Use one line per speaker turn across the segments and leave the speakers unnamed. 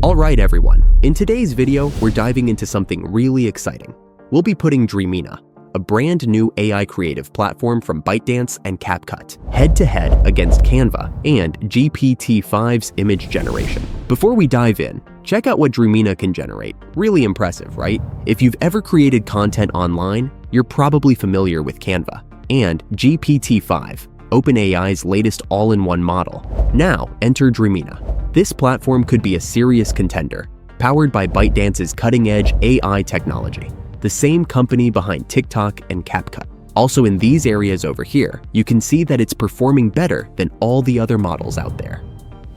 Alright everyone, in today's video, we're diving into something really exciting. We'll be putting Dreamina, a brand new AI creative platform from ByteDance and CapCut, head-to-head against Canva and GPT-5's image generation. Before we dive in, check out what Dreamina can generate. Really impressive, right? If you've ever created content online, you're probably familiar with Canva and GPT-5, OpenAI's latest all-in-one model. Now, enter Dreamina. This platform could be a serious contender, powered by ByteDance's cutting-edge AI technology, the same company behind TikTok and CapCut. Also in these areas over here, you can see that it's performing better than all the other models out there.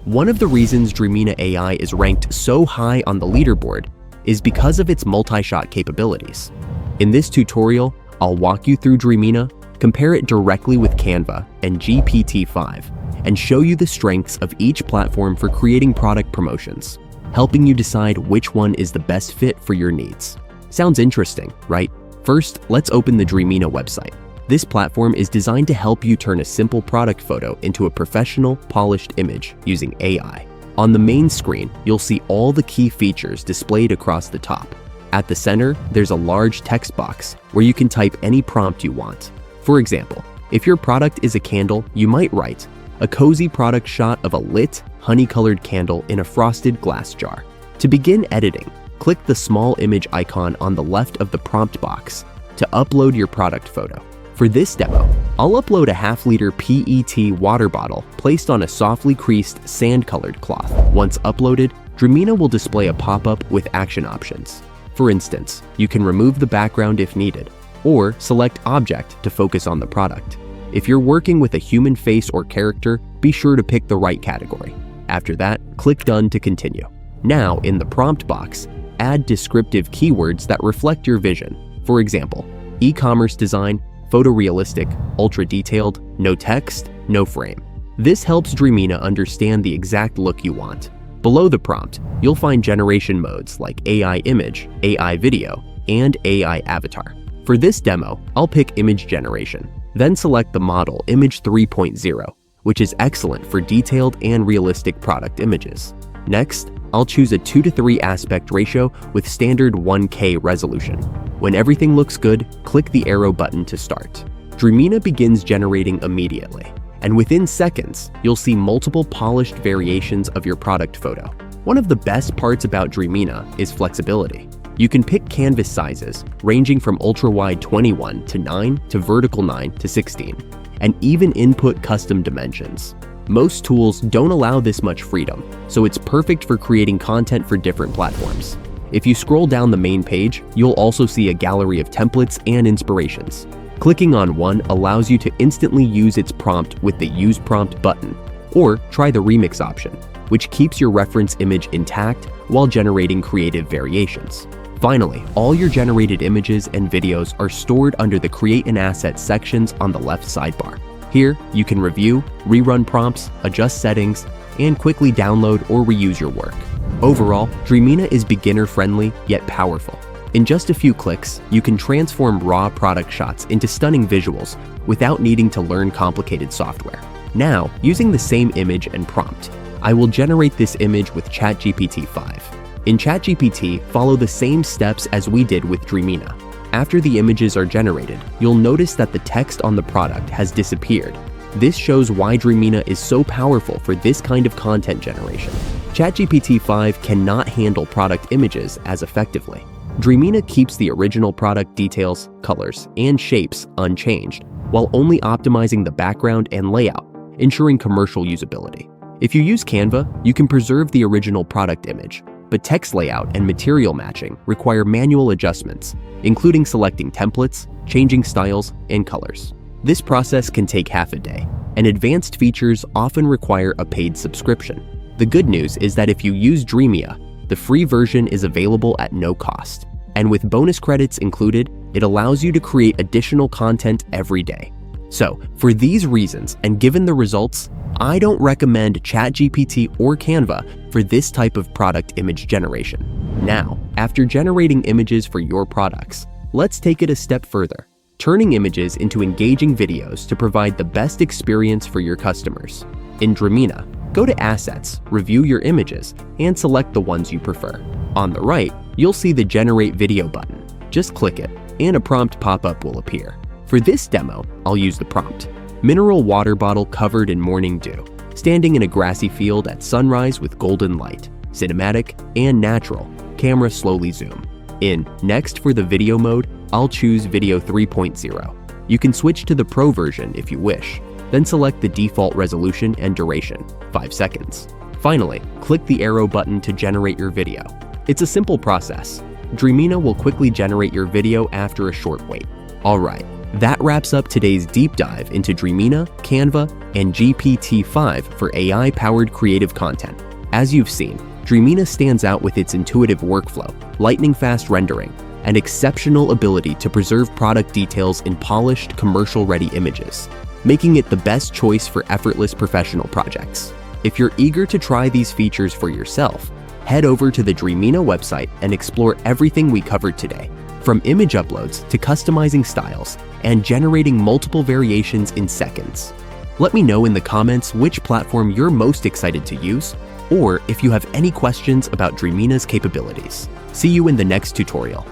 One of the reasons Dreamina AI is ranked so high on the leaderboard is because of its multi-shot capabilities. In this tutorial, I'll walk you through Dreamina, compare it directly with Canva and GPT-5, and show you the strengths of each platform for creating product promotions, helping you decide which one is the best fit for your needs. Sounds interesting, right? First, let's open the Dreamina website. This platform is designed to help you turn a simple product photo into a professional, polished image using AI. On the main screen, you'll see all the key features displayed across the top. At the center, there's a large text box where you can type any prompt you want. For example, if your product is a candle, you might write, "A cozy product shot of a lit, honey-colored candle in a frosted glass jar." To begin editing, click the small image icon on the left of the prompt box to upload your product photo. For this demo, I'll upload a half-liter PET water bottle placed on a softly creased sand-colored cloth. Once uploaded, Dreamina will display a pop-up with action options. For instance, you can remove the background if needed, or select Object to focus on the product. If you're working with a human face or character, be sure to pick the right category. After that, click Done to continue. Now, in the prompt box, add descriptive keywords that reflect your vision. For example, e-commerce design, photorealistic, ultra-detailed, no text, no frame. This helps Dreamina understand the exact look you want. Below the prompt, you'll find generation modes like AI image, AI video, and AI avatar. For this demo, I'll pick image generation, then select the model Image 3.0, which is excellent for detailed and realistic product images. Next, I'll choose a 2:3 aspect ratio with standard 1K resolution. When everything looks good, click the arrow button to start. Dreamina begins generating immediately, and within seconds, you'll see multiple polished variations of your product photo. One of the best parts about Dreamina is flexibility. You can pick canvas sizes, ranging from ultra-wide 21 to 9 to vertical 9 to 16, and even input custom dimensions. Most tools don't allow this much freedom, so it's perfect for creating content for different platforms. If you scroll down the main page, you'll also see a gallery of templates and inspirations. Clicking on one allows you to instantly use its prompt with the Use Prompt button, or try the Remix option, which keeps your reference image intact while generating creative variations. Finally, all your generated images and videos are stored under the Create an Asset sections on the left sidebar. Here, you can review, rerun prompts, adjust settings, and quickly download or reuse your work. Overall, Dreamina is beginner-friendly yet powerful. In just a few clicks, you can transform raw product shots into stunning visuals without needing to learn complicated software. Now, using the same image and prompt, I will generate this image with ChatGPT-5. In ChatGPT, follow the same steps as we did with Dreamina. After the images are generated, you'll notice that the text on the product has disappeared. This shows why Dreamina is so powerful for this kind of content generation. ChatGPT-5 cannot handle product images as effectively. Dreamina keeps the original product details, colors, and shapes unchanged, while only optimizing the background and layout, ensuring commercial usability. If you use Canva, you can preserve the original product image, but text layout and material matching require manual adjustments, including selecting templates, changing styles, and colors. This process can take half a day, and advanced features often require a paid subscription. The good news is that if you use Dreamina, the free version is available at no cost, and with bonus credits included, it allows you to create additional content every day. So, for these reasons, and given the results, I don't recommend ChatGPT or Canva for this type of product image generation. Now, after generating images for your products, let's take it a step further, turning images into engaging videos to provide the best experience for your customers. In Dreamina, Go to Assets, review your images, and select the ones you prefer. On the right, you'll see the Generate Video button. Just click it, and a prompt pop-up will appear. For this demo, I'll use the prompt: mineral water bottle covered in morning dew, standing in a grassy field at sunrise with golden light, cinematic and natural, camera slowly zoom. In Next for the video mode, I'll choose Video 3.0. You can switch to the Pro version if you wish, then select the default resolution and duration, 5 seconds. Finally, click the arrow button to generate your video. It's a simple process. Dreamina will quickly generate your video after a short wait. Alright, that wraps up today's deep dive into Dreamina, Canva, and GPT-5 for AI-powered creative content. As you've seen, Dreamina stands out with its intuitive workflow, lightning-fast rendering, and exceptional ability to preserve product details in polished, commercial-ready images, making it the best choice for effortless professional projects. If you're eager to try these features for yourself, head over to the Dreamina website and explore everything we covered today, from image uploads to customizing styles and generating multiple variations in seconds. Let me know in the comments which platform you're most excited to use, or if you have any questions about Dreamina's capabilities. See you in the next tutorial.